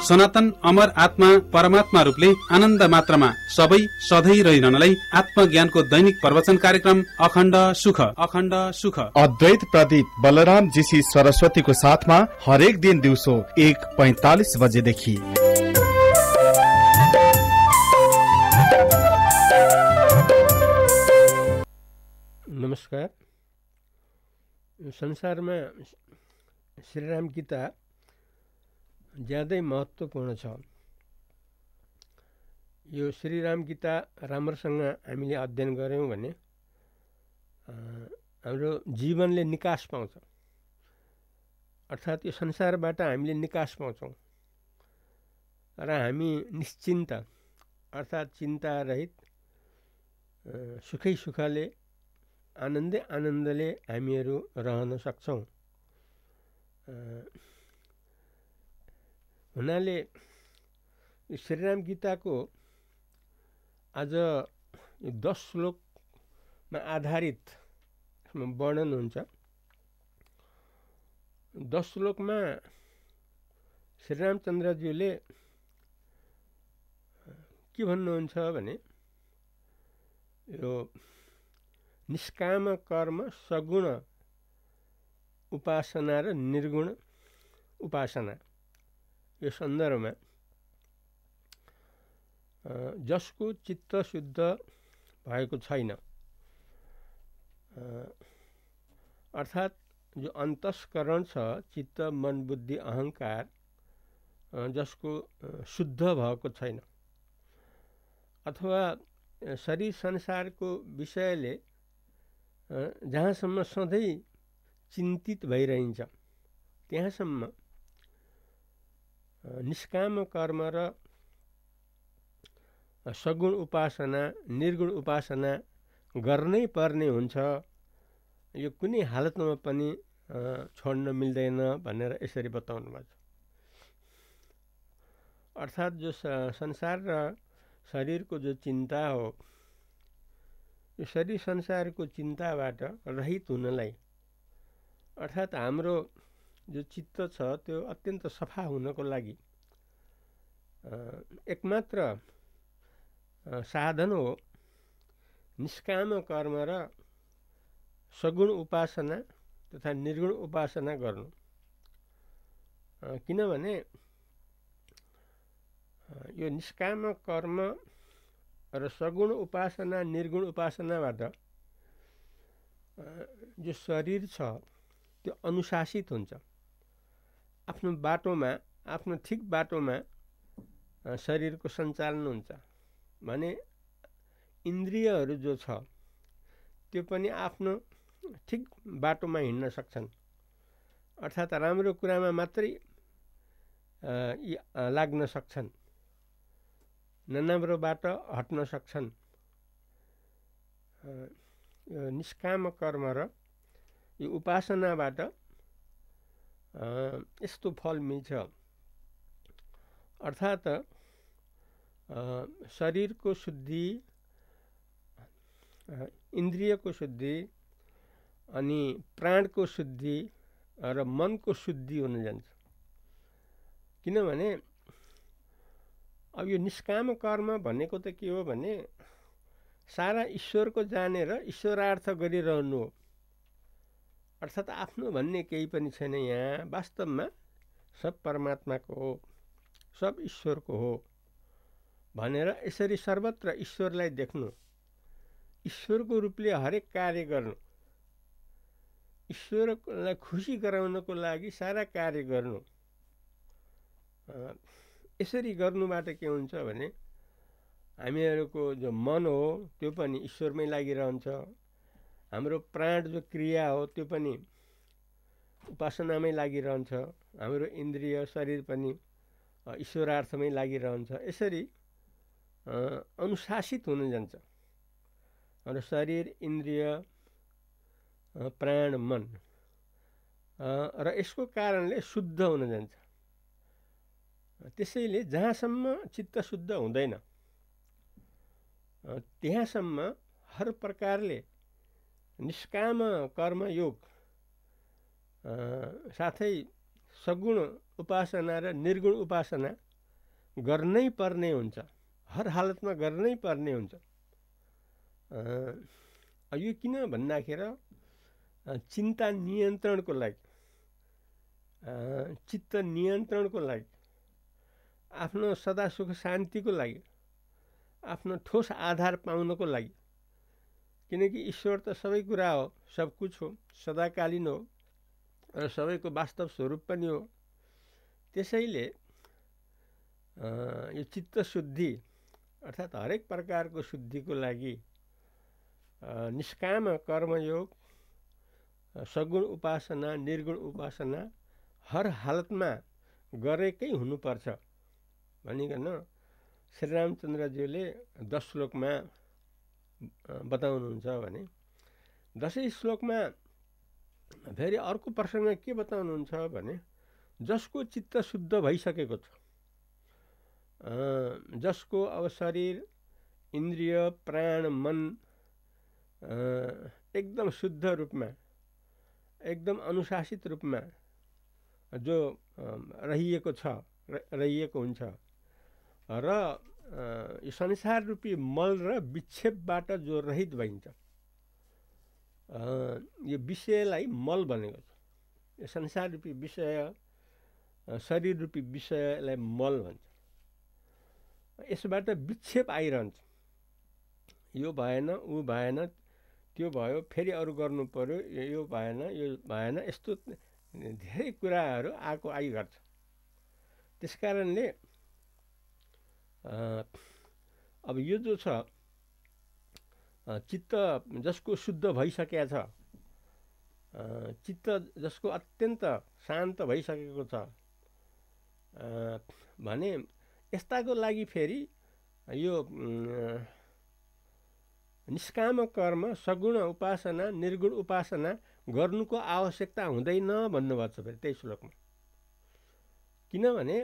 सनातन अमर आत्मा परमात्मा रूपले आनन्द मात्रामा सबै सधैँ रहिरहनलाई आत्मज्ञानको दैनिक प्रवचन कार्यक्रम अखण्ड सुख अद्वैत प्रदीप बलराम जीसी सरस्वतीको साथमा हरेक दिन दिउँसो 1:45 बजेदेखि। नमस्कार। संसारमा श्रीराम गीता ज्यादै महत्त्वपूर्ण छ। यो श्रीराम गीता राम्रोसँग हामीले अध्ययन गऱ्यौँ भने हाम्रो जीवनले निकास पाउँछ, अर्थात् यो संसारबाट हामीले निकास पाउँछौँ र हामी निश्चिन्त अर्थात् चिन्ता रहित सुखै सुखले आनन्दले हामीहरू रहन सक्छौँ। हुनाले श्रीराम गीताको आज 10 श्लोकमा आधारित वर्णन हुन्छ। 10 श्लोकमा श्रीरामचन्द्रज्यूले के भन्नुहुन्छ भने यो निष्काम कर्म सगुण उपासना र निर्गुण उपासना यो सन्दर्भमा जसको चित्त शुद्ध भएको छैन, अर्थात् जो अन्तस्करण छ, चित्त मन बुद्धि अहङ्कार जसको शुद्ध भएको छैन, अथवा शरीर संसारको विषयले जहाँसम्म सधैँ चिन्तित भइरहन्छ त्यहाँसम्म निष्काम कर्म र सगुण उपासना निर्गुण उपासना गर्नै पर्ने हुन्छ। यो कुनै हालतमा पनि छोड्न मिल्दैन भनेर यसरी बताउनु भएको छ। अर्थात् जो संसार र शरीरको जो चिन्ता हो, यो शरीर संसारको चिन्ताबाट रहित हुनलाई, अर्थात् हाम्रो जो चित्त छ त्यो अत्यन्त सफा हुनको लागि एकमात्र साधन हो निष्काम कर्म र सगुण उपासना तथा निर्गुण उपासना गर्नु। किनभने यो निष्काम कर्म र सगुण उपासना निर्गुण उपासनाबाट जो शरीर छ त्यो अनुशासित हुन्छ। आफ्नो बाटोमा, आफ्नो ठिक बाटोमा शरीरको सञ्चालन हुन्छ भने इन्द्रियहरू जो छ त्यो पनि आफ्नो ठिक बाटोमा हिँड्न सक्छन्, अर्थात् राम्रो कुरामा मात्रै लाग्न सक्छन्, नराम्रोबाट हट्न सक्छन्। यो निष्काम कर्म र यो उपासनाबाट यस्तो फल मिल्छ, अर्थात् शरीरको शुद्धि, इन्द्रियको शुद्धि अनि प्राणको शुद्धि र मनको शुद्धि हुन जान्छ। किनभने अब यो निष्काम कर्म भनेको त के हो भने सारा ईश्वरको जानेर ईश्वरार्थ गरिरहनु हो, अर्थात् आफ्नो भन्ने केही पनि छैन। यहाँ वास्तवमा सब परमात्माको हो, सब ईश्वरको हो भनेर यसरी सर्वत्र ईश्वरलाई देख्नु, ईश्वरको रूपले हरेक कार्य गर्नु, ईश्वरलाई खुसी गराउनको लागि सारा कार्य गर्नु। यसरी गर्नुबाट के हुन्छ भने हामीहरूको जो मन हो त्यो पनि ईश्वरमै लागिरहन्छ, हाम्रो प्राण जो क्रिया हो त्यो पनि उपासनामै लागिरहन्छ, हाम्रो इन्द्रिय शरीर पनि ईश्वरार्थमै लागिरहन्छ। यसरी अनुशासित हुन जान्छ र शरीर इन्द्रिय प्राण मन र यसको कारणले शुद्ध हुन जान्छ। त्यसैले जहाँसम्म चित्त शुद्ध हुँदैन त्यहाँसम्म हर प्रकारले निष्काम कर्मयोग साथै सगुण उपासना र निर्गुण उपासना गर्नै पर्ने हुन्छ, हर हालतमा गर्नै पर्ने हुन्छ। यो किन भन्दाखेरि चिन्ता नियन्त्रणको लागि, चित्त नियन्त्रणको लागि, आफ्नो सदा सुख शान्तिको लागि, आफ्नो ठोस आधार पाउनको लागि। किनकि ईश्वर त सबै कुरा हो, सब कुछ हो, सदाकालीन हो र सबैको वास्तव स्वरूप पनि हो। त्यसैले यो चित्त शुद्धि अर्थात् हरेक प्रकारको शुद्धिको लागि निष्काम कर्मयोग, सगुण उपासना, निर्गुण उपासना हर हालतमा गरेकै हुनुपर्छ भनिकन श्रीरामचन्द्रज्यूले 10 श्लोकमा बताउनुहुन्छ भने 10औं श्लोकमा फेरि अर्को प्रसङ्ग के बताउनुहुन्छ भने जसको चित्त शुद्ध भइसकेको छ, जसको अब शरीर, इन्द्रिय, प्राण, मन एकदम शुद्ध रूपमा, एकदम अनुशासित रूपमा जो रहिएको हुन्छ र यो संसार रूपी मल र विक्षेपबाट जो रहित भइन्छ, यो विषयलाई मल भनेको छ। यो संसार रूपी विषय, शरीर रूपी विषयलाई मल भन्छ। यसबाट विक्षेप आइरहन्छ, यो भएन, ऊ भएन, त्यो भयो, फेरि अरू गर्नु पर्यो, यो भएन, यस्तो धेरै कुराहरू आइगर्छ। त्यसकारणले अब यो जो छ चित्त जसको शुद्ध भइसकेको छ, चित्त जसको अत्यन्त शान्त भइसकेको छ भने यस्ताको लागि फेरि यो निष्काम कर्म, सगुण उपासना, निर्गुण उपासना गर्नुको आवश्यकता हुँदैन भन्नुभएको छ फेरि त्यही श्लोकमा। किनभने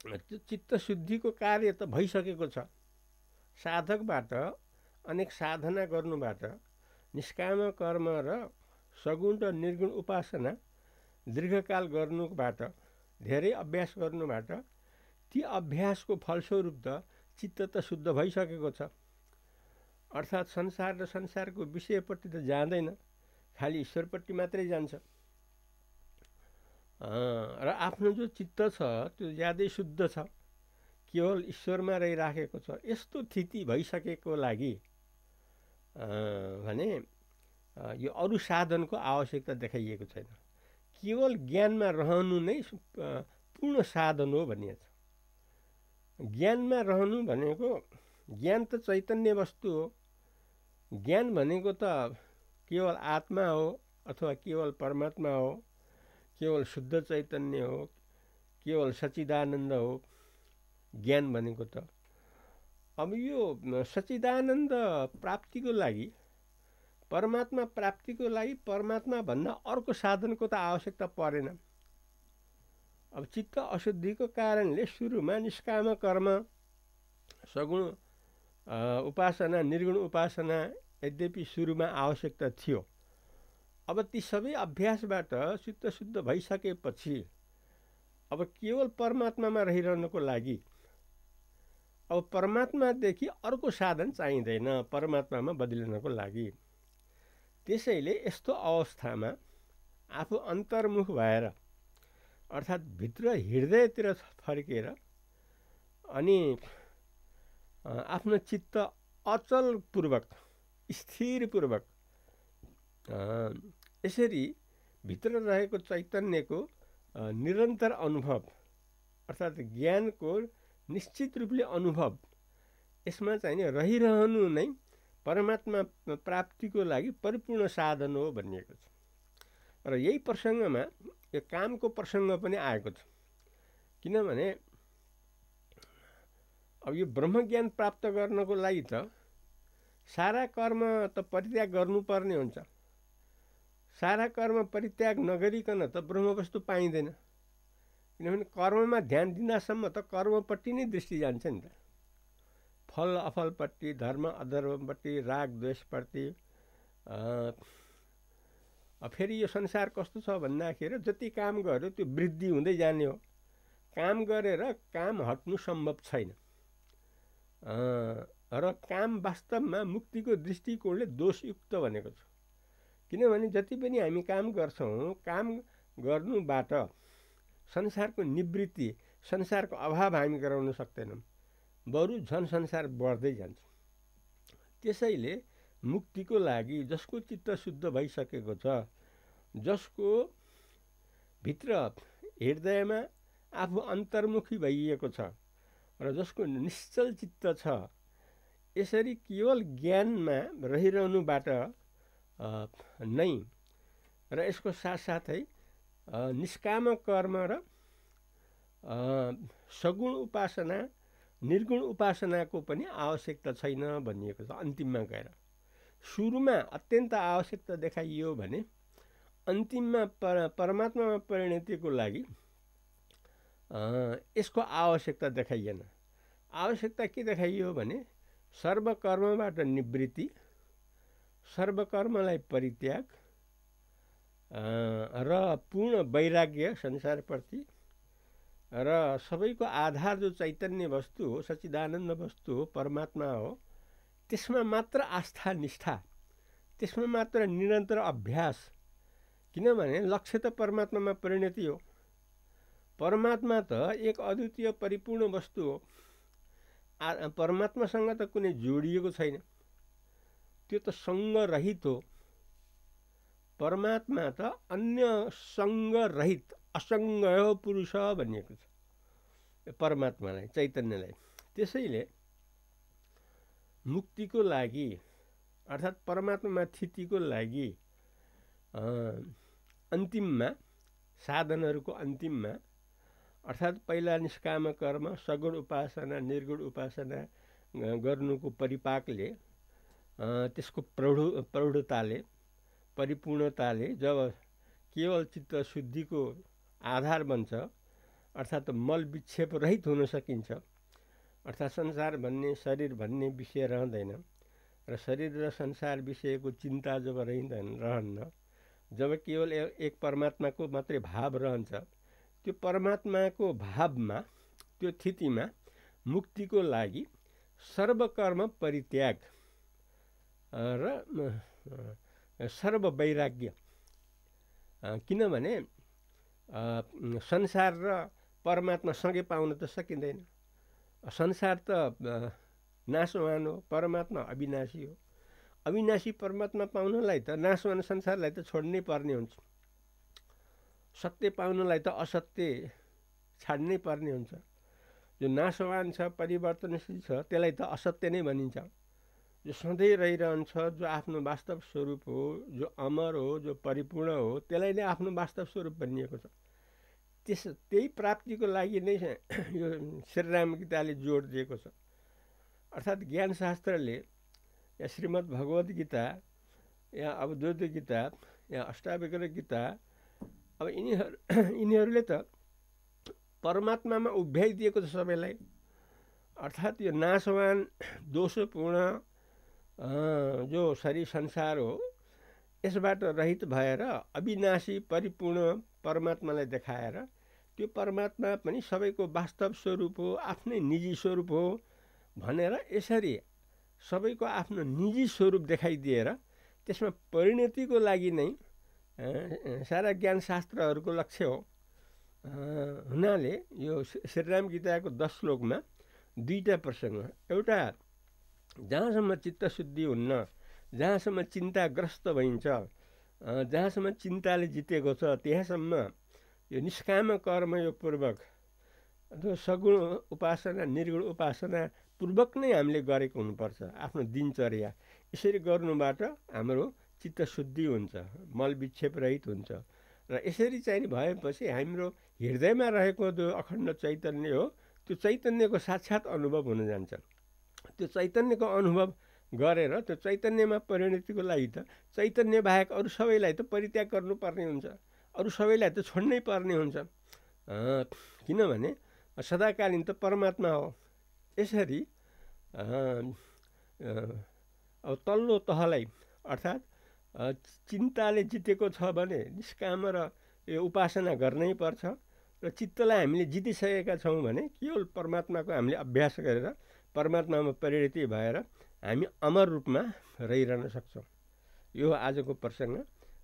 त्यो चित्त शुद्धिको कार्य त भइसकेको छ। साधकबाट अनेक साधना गर्नुबाट, निष्काम कर्म र सगुण र निर्गुण उपासना दीर्घकाल गर्नुबाट, धेरै अभ्यास गर्नुबाट ती अभ्यासको फलस्वरूप त चित्त त शुद्ध भइसकेको छ। अर्थात् संसार र संसारको विषयपट्टि त जाँदैन, खालि ईश्वरपट्टि मात्रै जान्छ। र आफ्नो जो चित्त छ त्यो ज्यादै शुद्ध छ, केवल ईश्वरमा रहिराखेको छ। यस्तो स्थिति भइसकेको लागि भने यो अरू साधनको आवश्यकता देखाइएको छैन। केवल ज्ञानमा रहनु नै पूर्ण साधन हो भनिएको छ। ज्ञानमा रहनु भनेको, ज्ञान त चैतन्य वस्तु हो। ज्ञान भनेको त केवल आत्मा हो अथवा केवल परमात्मा हो, केवल शुद्ध चैतन्य हो, केवल सच्चिदानन्द हो ज्ञान भनेको त। अब यो सच्चिदानन्द प्राप्तिको लागि, परमात्मा प्राप्तिको लागि परमात्मा भन्दा अर्को साधनको त आवश्यकता परेन। अब चित्त अशुद्धिको कारणले सुरुमा निष्काम कर्म, सगुण उपासना, निर्गुण उपासना यद्यपि सुरुमा आवश्यकता थियो। अब ती सबै अभ्यासबाट चित्त शुद्ध भइसकेपछि अब केवल परमात्मामा रहिरहनको लागि अब परमात्मादेखि अर्को साधन चाहिँदैन परमात्मामा बदलिनको लागि। त्यसैले यस्तो अवस्थामा आफू अन्तर्मुख भएर अर्थात् भित्र हृदयतिर फर्केर अनि आफ्नो चित्त अचलपूर्वक, स्थिरपूर्वक यसरी भित्र रहेको चैतन्यको निरन्तर अनुभव अर्थात् ज्ञानको निश्चित रूपले अनुभव, यसमा चाहिँ नि रहिरहनु नै परमात्मा प्राप्तिको लागि परिपूर्ण साधन हो भनिएको छ। र यही प्रसङ्गमा यो कामको प्रसङ्ग पनि आएको छ। किनभने अब यो ब्रह्मज्ञान प्राप्त गर्नको लागि त सारा कर्म त परित्याग गर्नुपर्ने हुन्छ। सारा कर्म परित्याग नगरिकन त ब्रह्मवस्तु पाइँदैन। किनभने कर्ममा ध्यान दिँदासम्म त कर्मपट्टि नै दृष्टि जान्छ नि त। फल अफलपट्टि, धर्म अधर्मपट्टि, राग द्वेषपट्टि। फेरि यो संसार कस्तो छ भन्दाखेरि जति काम गर्यो त्यो वृद्धि हुँदै जाने हो। काम गरेर काम हट्नु सम्भव छैन र काम वास्तवमा मुक्तिको दृष्टिकोणले दोषयुक्त भनेको छ। किनभने जति पनि हामी काम गर्छौँ, काम गर्नुबाट संसारको निवृत्ति, संसारको अभाव हामी गराउन सक्दैनौँ, बरु झन् संसार बढ्दै जान्छ। त्यसैले मुक्तिको लागि जसको चित्त शुद्ध भइसकेको छ, जसको भित्र हृदयमा आफू अन्तर्मुखी भइएको छ र जसको निश्चल चित्त छ, यसरी केवल ज्ञानमा रहिरहनुबाट नै र यसको साथसाथै निष्काम कर्म र सगुण उपासना, निर्गुण उपासनाको पनि आवश्यकता छैन भनिएको छ। अन्तिममा गएर सुरुमा अत्यन्त आवश्यकता देखाइयो भने अन्तिममा परमात्मामा परिणतिको लागि यसको आवश्यकता देखाइएन। आवश्यकता के देखाइयो भने सर्वकर्मबाट निवृत्ति, सर्वकर्मलाई परित्याग र पूर्ण वैराग्य संसारप्रति र सबैको आधार जो चैतन्य वस्तु हो, सच्चिदानन्द वस्तु हो, परमात्मा हो, त्यसमा मात्र आस्था निष्ठा, त्यसमा मात्र निरन्तर अभ्यास। किनभने लक्ष्य त परमात्मामा परिणति हो। परमात्मा त एक अद्वितीय परिपूर्ण वस्तु हो। परमात्मासँग त कुनै जोडिएको छैन, त्यो त सङ्गरहित हो। परमात्मा त अन्य सङ्गरहित असङ्ग हो पुरुष भनिएको छ परमात्मालाई, चैतन्यलाई। त्यसैले मुक्तिको लागि अर्थात् परमात्मामा स्थितिको लागि अन्तिममा, साधनहरूको अन्तिममा अर्थात् पहिला निष्काम कर्म, सगुण उपासना, निर्गुण उपासना गर्नुको परिपाकले, त्यसको प्रौढताले, परिपूर्णताले जब केवल चित्त शुद्धिको आधार बन्छ, अर्थात् मल विक्षेप रहित हुन सकिन्छ, अर्थात् संसार भन्ने, शरीर भन्ने विषय रहँदैन र शरीर र संसार विषयको चिन्ता जब रहन्न, जब केवल एक परमात्माको मात्रै भाव रहन्छ, त्यो परमात्माको भावमा, त्यो स्थितिमा मुक्तिको लागि सर्वकर्म परित्याग र सर्व वैराग्य। किनभने संसार र परमात्मा सँगै पाउन त सकिँदैन। संसार त नाशवान हो, परमात्मा अविनाशी हो। अविनाशी परमात्मा पाउनलाई त नाशवान संसारलाई त छोड्नै पर्ने हुन्छ। सत्य पाउनलाई त असत्य छाड्नै पर्ने हुन्छ। जो नाशवान छ, परिवर्तनशील छ, त्यसलाई त असत्य नै भनिन्छ। जो सधैँ रहिरहन्छ, जो आफ्नो वास्तव स्वरूप हो, जो अमर हो, जो परिपूर्ण हो, त्यसलाई नै आफ्नो वास्तव स्वरूप भनिएको छ। त्यही प्राप्तिको लागि नै यो श्रीराम गीताले जोड दिएको छ। अर्थात् ज्ञानशास्त्रले या श्रीमद् भगवद् गीता या अवधूत गीता या अष्टावक्र गीता, अब यिनीहरूले त परमात्मामा उभ्याइदिएको छ सबैलाई। अर्थात् यो नाशवान दोषपूर्ण जो शरीर संसार हो, यसबाट रहित भएर अविनाशी परिपूर्ण परमात्मालाई देखाएर त्यो परमात्मा पनि सबैको वास्तव स्वरूप हो, आफ्नै निजी स्वरूप हो भनेर यसरी सबैको आफ्नो निजी स्वरूप देखाइदिएर त्यसमा परिणतिको लागि नै सारा ज्ञानशास्त्रहरूको लक्ष्य हो। हुनाले यो श्रीराम गीताको 10 श्लोकमा दुईटा प्रसङ्ग, एउटा जहाँसम्म चित्तशुद्धि हुन्न, जहाँसम्म चिन्ताग्रस्त भइन्छ, जहाँसम्म चिन्ताले जितेको छ, त्यहाँसम्म यो निष्काम कर्मयोगपूर्वक अथवा सगुण उपासना, निर्गुण उपासना पूर्वक नै हामीले गरेको हुनुपर्छ आफ्नो दिनचर्या। यसरी गर्नुबाट हाम्रो चित्तशुद्धि हुन्छ, मल विक्षेप रहित हुन्छ र यसरी चाहिँ भएपछि हाम्रो हृदयमा रहेको जो अखण्ड चैतन्य हो, त्यो चैतन्यको साक्षात् अनुभव हुन जान्छ। त्यो चैतन्यको अनुभव गरेर त्यो चैतन्यमा परिणतिको लागि त चैतन्य बाहेक अरू सबैलाई त परित्याग गर्नुपर्ने हुन्छ, अरू सबैलाई त छोड्नै पर्ने हुन्छ। किनभने सदाकालीन त परमात्मा हो। यसरी अब तल्लो तहलाई अर्थात् चिन्ताले जितेको छ भने निष्काम र यो उपासना गर्नै पर्छ। र चित्तलाई हामीले जितिसकेका छौँ भने केवल परमात्माको हामीले अभ्यास गरेर परमात्मामा परिणति भएर हामी अमर रूपमा रहिरहन सक्छौँ। यो आजको प्रसङ्ग।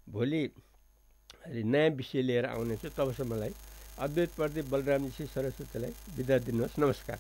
भोलि नयाँ विषय लिएर आउनेछु। तबसम्मलाई अद्वैत प्रदीप बलरामजी सरस्वतीलाई बिदा दिनुहोस्। नमस्कार।